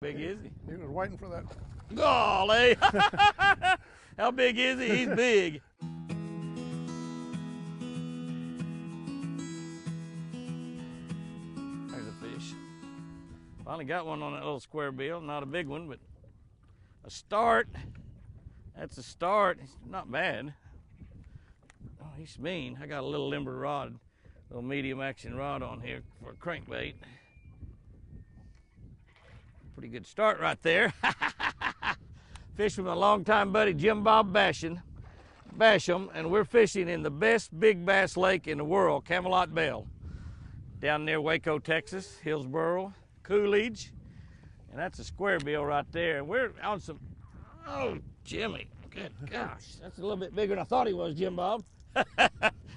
Big is he? He was waiting for that. Golly! How big is he? He's big. There's a fish. Finally got one on that little square bill. Not a big one, but a start. That's a start. It's not bad. Oh, he's mean. I got a little limber rod, little medium action rod on here for a crankbait. Pretty good start right there. Fishing with my longtime buddy Jim Bob Basham, and we're fishing in the best big bass lake in the world, Camelot Bell, down near Waco, Texas, Hillsboro, Coolidge, and that's a square bill right there. And we're on some, oh, Jimmy, good gosh, that's a little bit bigger than I thought he was, Jim Bob.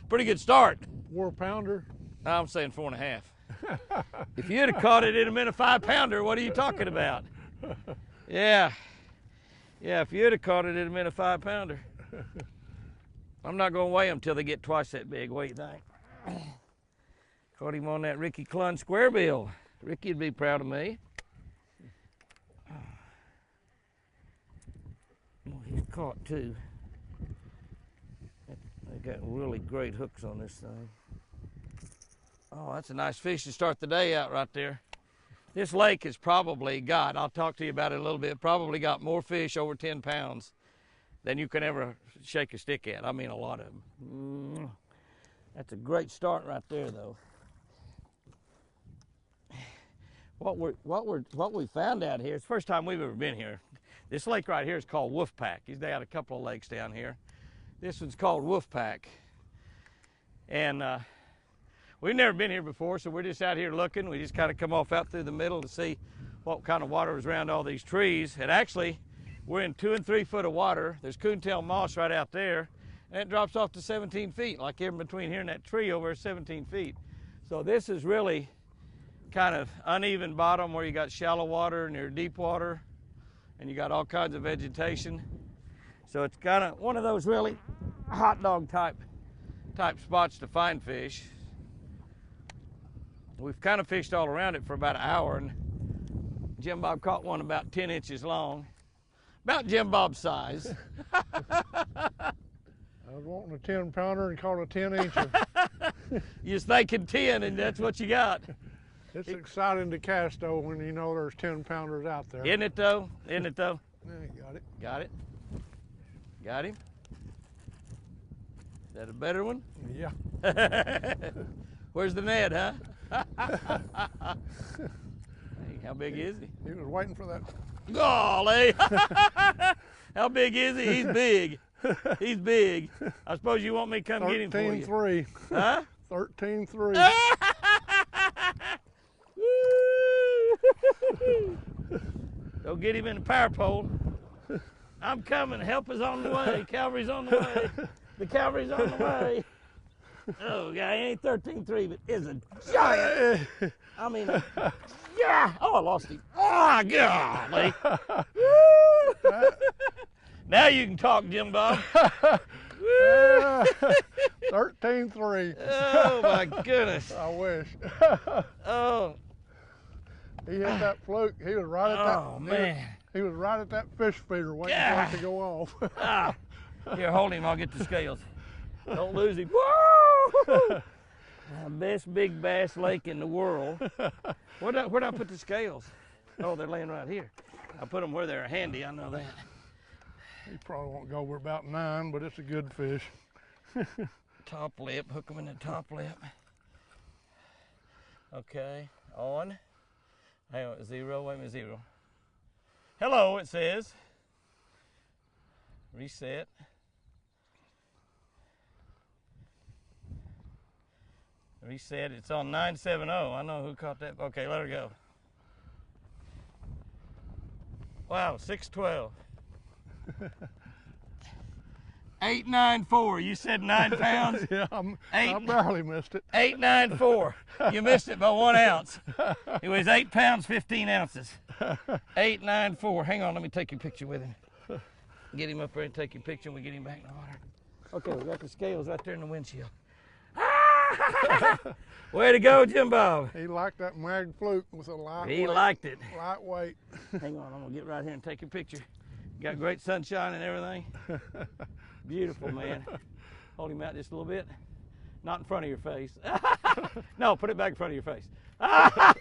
Pretty good start. 4 pounder. I'm saying 4.5. If you'd have caught it, it'd have been a 5 pounder. What are you talking about? Yeah, if you'd have caught it, it'd have been a 5 pounder. I'm not gonna weigh them till they get twice that big. What do you think? Caught him on that Ricky Clun square bill. Ricky'd be proud of me. Well, he's caught too. They got really great hooks on this thing. Oh, that's a nice fish to start the day out right there. This lake has probably got, I'll talk to you about it a little bit, probably got more fish over 10 pounds than you can ever shake a stick at. I mean, a lot of them. That's a great start right there, though. What we found out here, it's the first time we've ever been here. This lake right here is called Wolfpack. He's got a couple of lakes down here. This one's called Wolfpack. And we've never been here before, so we're just out here looking. We just kind of come off out through the middle to see what kind of water was around all these trees. And actually, we're in 2 and 3 foot of water. There's coontail moss right out there, and it drops off to 17 feet, like in between here and that tree over 17 feet. So this is really kind of uneven bottom where you got shallow water and you're deep water, and you got all kinds of vegetation. So it's kind of one of those really hot dog type spots to find fish. We've kind of fished all around it for about an hour, and Jim Bob caught one about 10 inches long, about Jim Bob's size. I was wanting a 10 pounder and caught a 10 incher. You're thinking 10, and that's what you got. It's exciting to cast though when you know there's 10 pounders out there. Isn't it though? Isn't it though? Yeah, you got it. Got it. Got him. Is that a better one? Yeah. Where's the Ned, huh? Hey, how big is he? He was waiting for that. Golly! How big is he? He's big. He's big. I suppose you want me to come get him for you. 13-3. Huh? 13-3. Go get him in the power pole. I'm coming. Help is on the way. Cavalry's on the way. The cavalry's on the way. Oh, guy, he ain't 13-3, but is a giant. I mean, yeah. Oh, I lost him. Oh, golly. Now you can talk, Jim Bob. 13-3. Oh, my goodness. I wish. Oh. He hit that fluke. He was right at that. Oh, man. He was right at that fish feeder waiting for it to go off. Ah. Here, hold him. I'll get the scales. Don't lose him. Woo! Best big bass lake in the world. Where'd I put the scales? Oh, they're laying right here. I put them where they're handy. I know that. He probably won't go over about 9, but it's a good fish. Top lip. Hook them in the top lip. Okay. On. Hang on. 0. Wait a minute. 0. Hello, it says. Reset. Reset. It's on 970. I know who caught that. Okay, let her go. Wow, 612. 894. You said 9 pounds? Yeah, I barely missed it. 894. You missed it by 1 ounce. It was 8 pounds, 15 ounces. 894. Hang on, let me take your picture with him. Get him up there and take your picture, and we get him back in the water. Okay, we got the scales right there in the windshield. Ah! Way to go, Jim Bob. He liked that mag fluke with a lightweight. He liked it. Lightweight. Hang on, I'm gonna get right here and take a picture. Got great sunshine and everything. Beautiful, man. Hold him out just a little bit. Not in front of your face. No, put it back in front of your face. I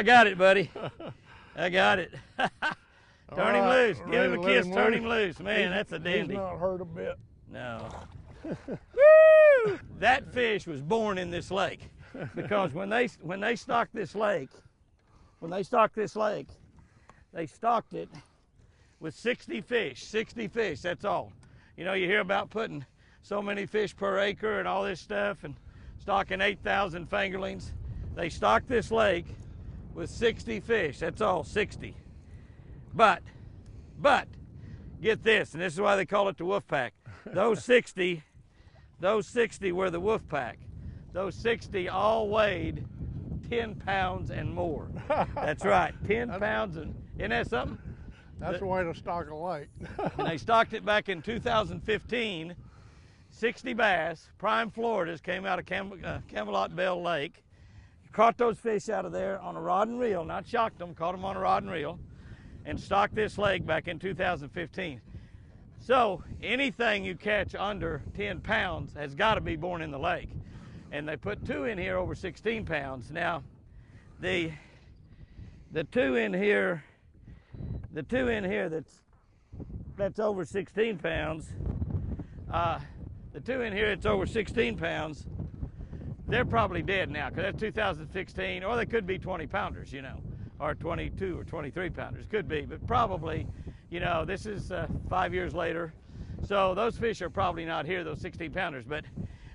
got it, buddy. I got it. Turn him loose. Give him a kiss. Turn him loose. Man, that's a dandy. He's not hurt a bit. No. Woo! That fish was born in this lake because when they stocked this lake, they stocked it with 60 fish. 60 fish. That's all. You know, you hear about putting so many fish per acre and all this stuff and stocking 8,000 fingerlings. They stocked this lake with 60 fish. That's all, 60. But get this, and this is why they call it the wolf pack. Those 60 were the wolf pack. Those 60 all weighed 10 pounds and more. That's right, 10 pounds, and isn't that something? That's the way to stock a lake. And they stocked it back in 2015. 60 bass, prime Floridas, came out of Camelot Bell Lake. Caught those fish out of there on a rod and reel, not shocked them, caught them on a rod and reel, and stocked this lake back in 2015. So anything you catch under 10 pounds has got to be born in the lake. And they put 2 in here over 16 pounds. Now, the 2 in here that's over 16 pounds, the 2 in here that's over 16 pounds, they're probably dead now because that's 2016, or they could be 20 pounders, you know, or 22 or 23 pounders, could be, but probably, you know, this is 5 years later. So those fish are probably not here, those 16 pounders, but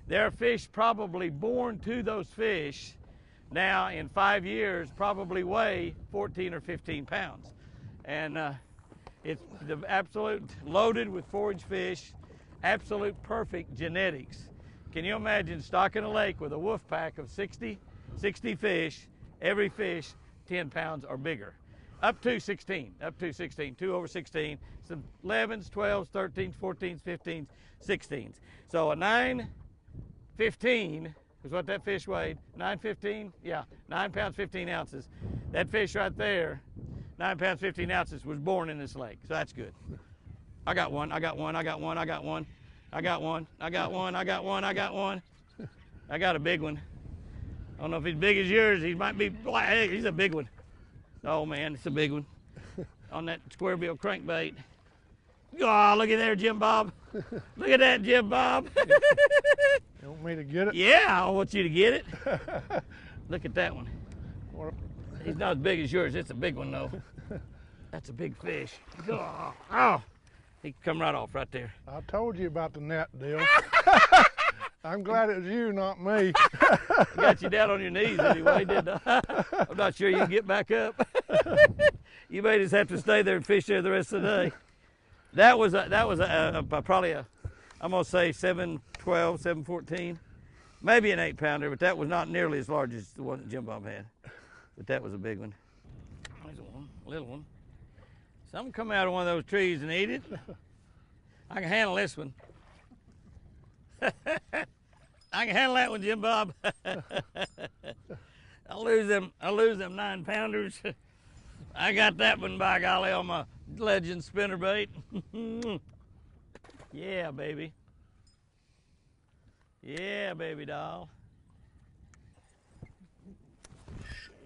there are fish probably born to those fish now in 5 years probably weigh 14 or 15 pounds. And it's the absolute loaded with forage fish, absolute perfect genetics. Can you imagine stocking a lake with a wolf pack of 60 fish, every fish 10 pounds or bigger? Up to 16, 2 over 16, some 11s, 12s, 13s, 14s, 15s, 16s. So a 915 is what that fish weighed. 915, yeah, 9 pounds, 15 ounces. That fish right there, 9 pounds, 15 ounces, was born in this lake. So that's good. I got one. I got a big one. I don't know if he's big as yours. He might be black. He's a big one. Oh man, it's a big one. On that square bill crankbait. Oh, look at there, Jim Bob. Look at that, Jim Bob. You want me to get it? Yeah, I want you to get it. Look at that one. He's not as big as yours. It's a big one though. That's a big fish. Oh, he can come right off right there. I told you about the net deal. I'm glad it was you, not me. Got you down on your knees anyway, didn't I? I'm not sure you can get back up. You may just have to stay there and fish there the rest of the day. That was probably I'm gonna say 712, 714, maybe an 8 pounder, but that was not nearly as large as the one that Jim Bob had. But that was a big one. There's one, a little one. Something come out of one of those trees and eat it. I can handle this one. I can handle that one, Jim Bob. I'll lose them 9 pounders. I got that one, by golly, on my Legend spinnerbait. Yeah, baby. Yeah, baby doll.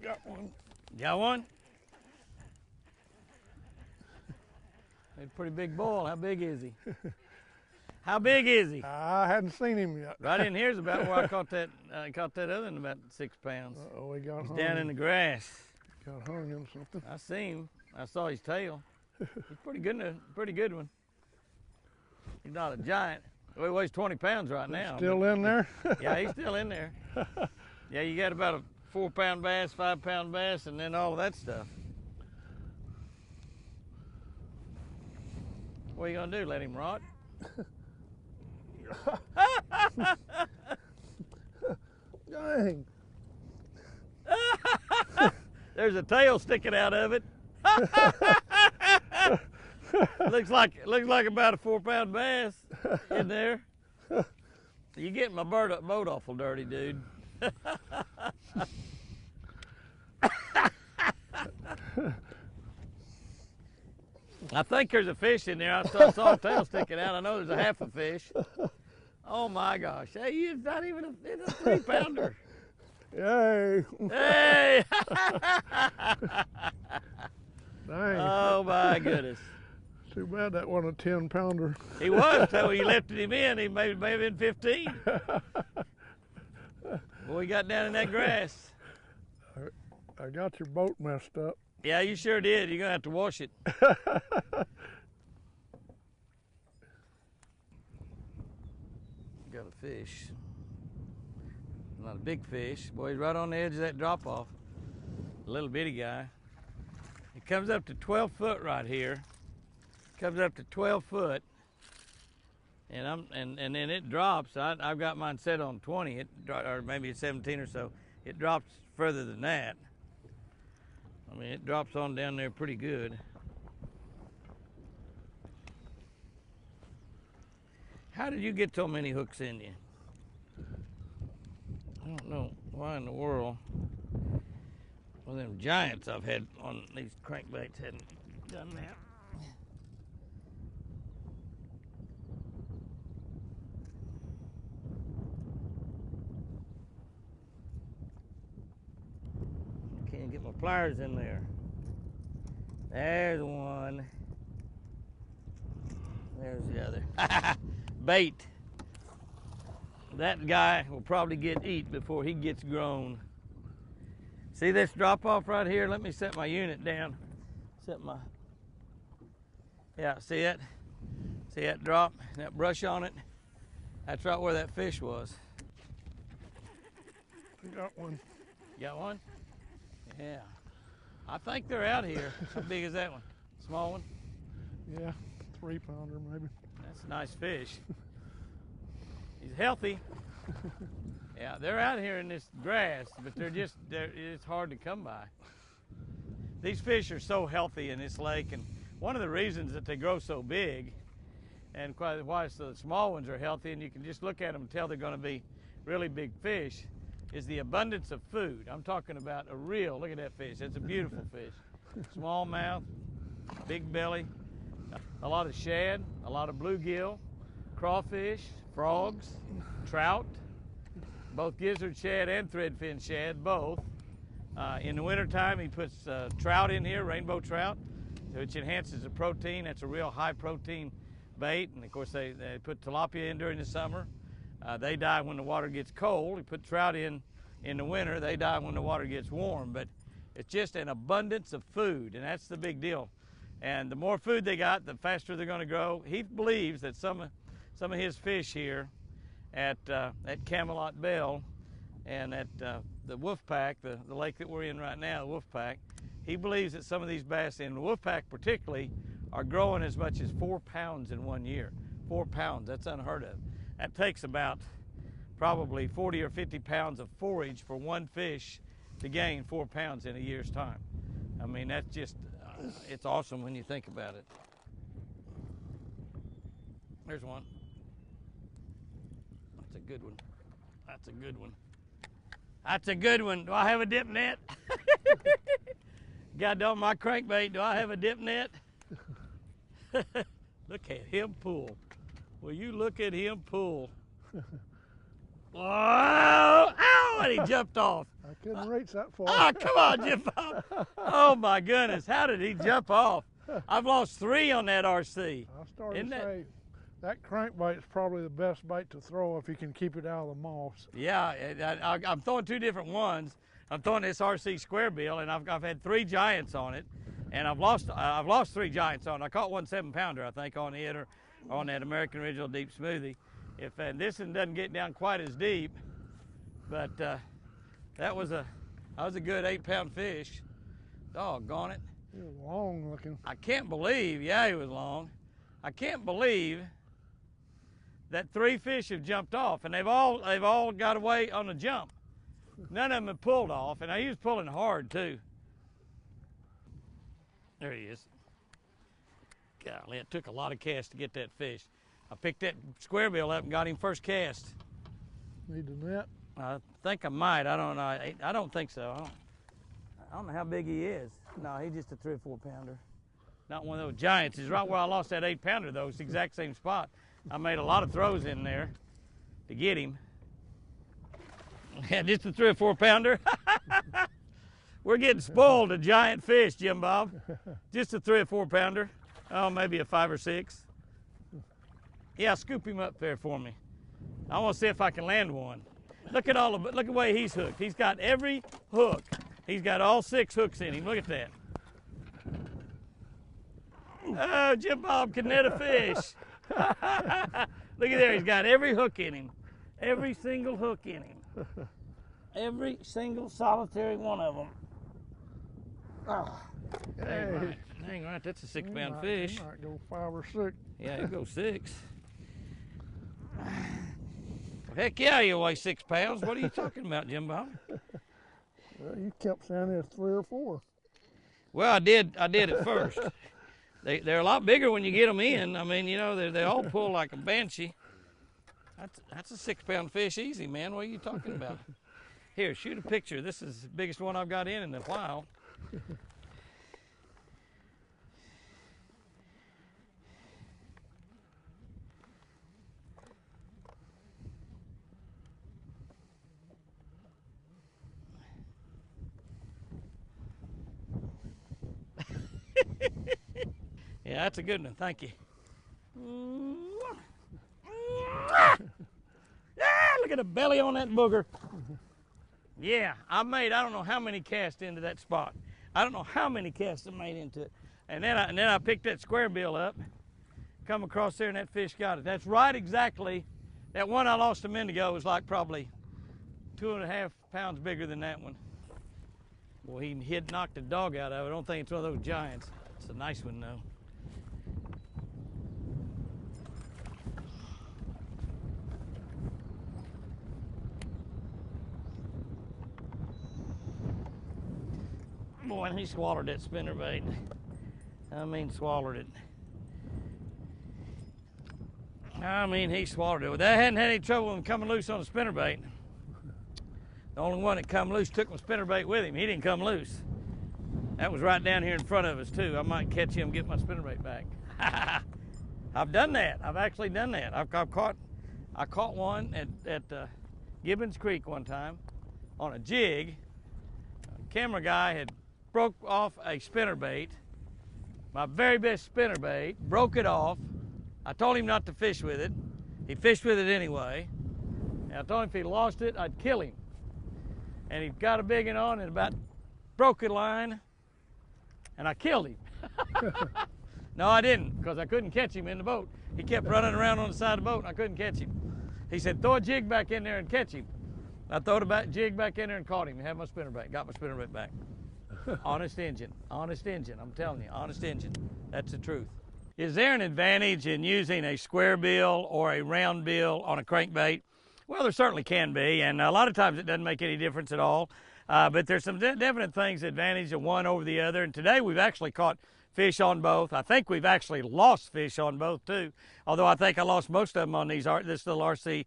Got one. Got one? He's a pretty big bull. How big is he? How big is he? I hadn't seen him yet. Right in here's about where I caught that. Caught that other one about 6 pounds. Oh, he got He's hung. down in the grass. Got hung in something. I seen him. I saw his tail. He's pretty good. Pretty good one. He's not a giant. Well, he weighs 20 pounds right now. Still in there? Yeah, he's still in there. Yeah, you got about a 4-pound bass, 5-pound bass, and then all of that stuff. What are you gonna do? Let him rot? Dang. There's a tail sticking out of it. looks like about a 4-pound bass in there. You getting my boat awful dirty, dude. I think there's a fish in there. I saw a tail sticking out. I know there's a half a fish. Oh my gosh. Hey, it's not even it's a 3-pounder. Yay! Hey! Dang. Oh my goodness. Too bad that wasn't a 10-pounder. He was, so you lifted him in. He may have been 15. Boy, he got down in that grass. I got your boat messed up. Yeah, you sure did. You're going to have to wash it. Got a fish. Not a big fish. Boy, he's right on the edge of that drop-off. A little bitty guy. He comes up to 12 foot right here. Comes up to 12 foot. And then it drops. I've got mine set on 20, or maybe it's 17 or so. It drops further than that. I mean, it drops on down there pretty good. How did you get so many hooks in you? I don't know why in the world. Well, them giants I've had on these crankbaits hadn't done that. Can't get my pliers in there. There's one. There's the other. Bait. That guy will probably get eat before he gets grown. See this drop off right here? Let me set my unit down. Yeah, see it? See that drop? That brush on it? That's right where that fish was. I got one. Got one? Yeah. I think they're out here. How big is that one? Small one? Yeah, 3-pounder maybe. That's a nice fish. He's healthy. Yeah, they're out here in this grass, but it's hard to come by. These fish are so healthy in this lake, and one of the reasons that they grow so big, and why the small ones are healthy, and you can just look at them and tell they're going to be really big fish, is the abundance of food. I'm talking about look at that fish. It's a beautiful fish. Small mouth, big belly, a lot of shad, a lot of bluegill, crawfish, frogs, trout, both gizzard shad and threadfin shad, both. In the wintertime, he puts trout in here, rainbow trout, which enhances the protein. That's a real high protein bait. And of course, they put tilapia in during the summer. They die when the water gets cold. We put trout in the winter. They die when the water gets warm. But it's just an abundance of food, and that's the big deal. And the more food they got, the faster they're going to grow. He believes that some of his fish here at Camelot Bell and at the Wolfpack, the lake that we're in right now, the Wolfpack, he believes that some of these bass in the Wolfpack particularly are growing as much as 4 pounds in 1 year. 4 pounds, that's unheard of. That takes about probably 40 or 50 pounds of forage for one fish to gain 4 pounds in a year's time. I mean, that's just, it's awesome when you think about it. There's one. That's a good one. That's a good one. That's a good one. Do I have a dip net? God dog my crankbait, do I have a dip net? Look at him pull. Will you look at him pull? Whoa! Ow! And he jumped off. I couldn't reach that far. Oh, come on, jump off. Oh my goodness, how did he jump off? I've lost 3 on that RC. I started to say, that crankbait is probably the best bait to throw if you can keep it out of the moss. Yeah, I'm throwing 2 different ones. I'm throwing this RC square bill, and I've had 3 giants on it, and I've lost 3 giants on it. I caught one 7-pounder, I think, on it, or on that American Original Deep Smoothie. And this one doesn't get down quite as deep, but that was a good 8-pound fish. Doggone it. He was long looking. I can't believe, yeah, he was long. I can't believe that 3 fish have jumped off, and they've all got away on the jump. None of them have pulled off, and he was pulling hard too. There he is. Golly, it took a lot of casts to get that fish. I picked that square bill up and got him first cast. Need the net? I think I might. I don't know. I don't think so. I don't know how big he is. No, he's just a 3 or 4 pounder. Not one of those giants. He's right where I lost that 8 pounder though. It's the exact same spot. I made a lot of throws in there to get him. Yeah, just a 3 or 4 pounder. We're getting spoiled to giant fish, Jim Bob. Just a 3 or 4 pounder. Oh, maybe a 5 or 6. Yeah, scoop him up there for me. I want to see if I can land one. Look at the way he's hooked. He's got every hook. He's got all 6 hooks in him. Look at that. Oh, Jim Bob can net a fish. Look at there. He's got every hook in him. Every single hook in him. Every single solitary one of them. Oh, dang right. That's a 6 pound fish. He might go 5 or 6. Yeah, it goes 6. Heck yeah, you weigh 6 pounds. What are you talking about, Jim Bob? Well, you kept saying it's 3 or 4. Well, I did at first. They're a lot bigger when you get them in. I mean, you know, they all pull like a banshee. That's a 6 pound fish easy, man. What are you talking about? Here, shoot a picture. This is the biggest one I've got in a while. Yeah, that's a good one. Thank you. Look at the belly on that booger. Yeah, I don't know how many casts into that spot. I don't know how many casts I made into it. And then I picked that square bill up, come across there, and that fish got it. That's right exactly. That one I lost a minute ago was like probably 2.5 pounds bigger than that one. Well, he knocked the dog out of it. I don't think it's one of those giants. It's a nice one though. Boy, and he swallowed that spinnerbait. I mean, swallowed it. I mean, he swallowed it. Well, I hadn't had any trouble with him coming loose on a spinnerbait. The only one that come loose took my spinnerbait with him. He didn't come loose. That was right down here in front of us too. I might catch him, get my spinnerbait back. I've done that. I've actually done that. I caught one at Gibbons Creek one time on a jig. A camera guy had broke off a spinnerbait, my very best spinnerbait, broke it off. I told him not to fish with it. He fished with it anyway. And I told him if he lost it, I'd kill him. And he got a big one on and about broke a line, and I killed him. No, I didn't, because I couldn't catch him in the boat. He kept running around on the side of the boat, and I couldn't catch him. He said, throw a jig back in there and catch him. I threw a jig back in there and caught him and had my spinnerbait, got my spinnerbait back. Honest engine, I'm telling you, honest engine. That's the truth. Is there an advantage in using a square bill or a round bill on a crankbait? Well, there certainly can be, and a lot of times it doesn't make any difference at all. But there's some definite things, advantage of one over the other, and today we've actually caught fish on both. I think we've actually lost fish on both too, although I think I lost most of them on this little RC2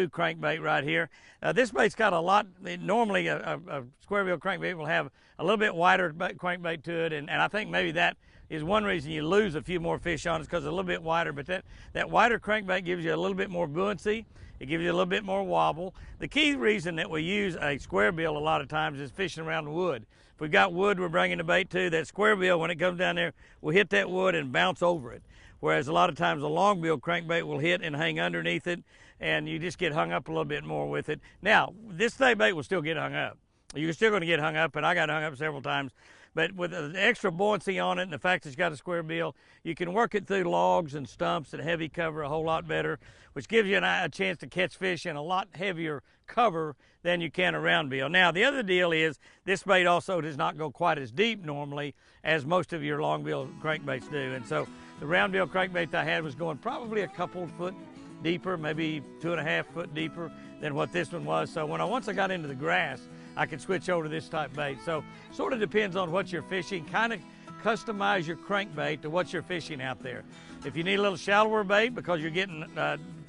crankbait right here. This bait's got a lot, normally a square bill crankbait will have a little bit wider crankbait to it, and I think maybe that is one reason you lose a few more fish on it, because it's a little bit wider, but that wider crankbait gives you a little bit more buoyancy. It gives you a little bit more wobble. The key reason that we use a square bill a lot of times is fishing around wood. If we've got wood we're bringing the bait to, that square bill, when it comes down there, will hit that wood and bounce over it. Whereas a lot of times a long bill crankbait will hit and hang underneath it, and you just get hung up a little bit more with it. Now, this bait will still get hung up. You're still going to get hung up, and I got hung up several times. But with the extra buoyancy on it and the fact that it's got a square bill, you can work it through logs and stumps and heavy cover a whole lot better, which gives you a chance to catch fish in a lot heavier cover than you can a round bill. Now, the other deal is this bait also does not go quite as deep normally as most of your long bill crankbaits do. And so the round bill crankbait I had was going probably a couple foot deeper, maybe 2.5 foot deeper than what this one was. So once I got into the grass, I could switch over to this type bait. So sort of depends on what you're fishing. Kind of customize your crankbait to what you're fishing out there. If you need a little shallower bait because you're getting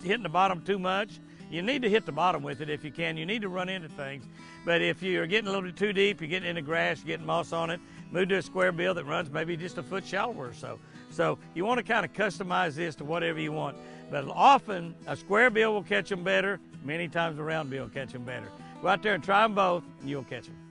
hitting the bottom too much, You need to hit the bottom with it if you can. You need to run into things. But if you're getting a little bit too deep, you're getting into grass, you're getting moss on it, move to a square bill that runs maybe just a foot shallower or so. So you want to kind of customize this to whatever you want. But often a square bill will catch them better. Many times a round bill will catch them better. Go out there and try them both, and you'll catch them.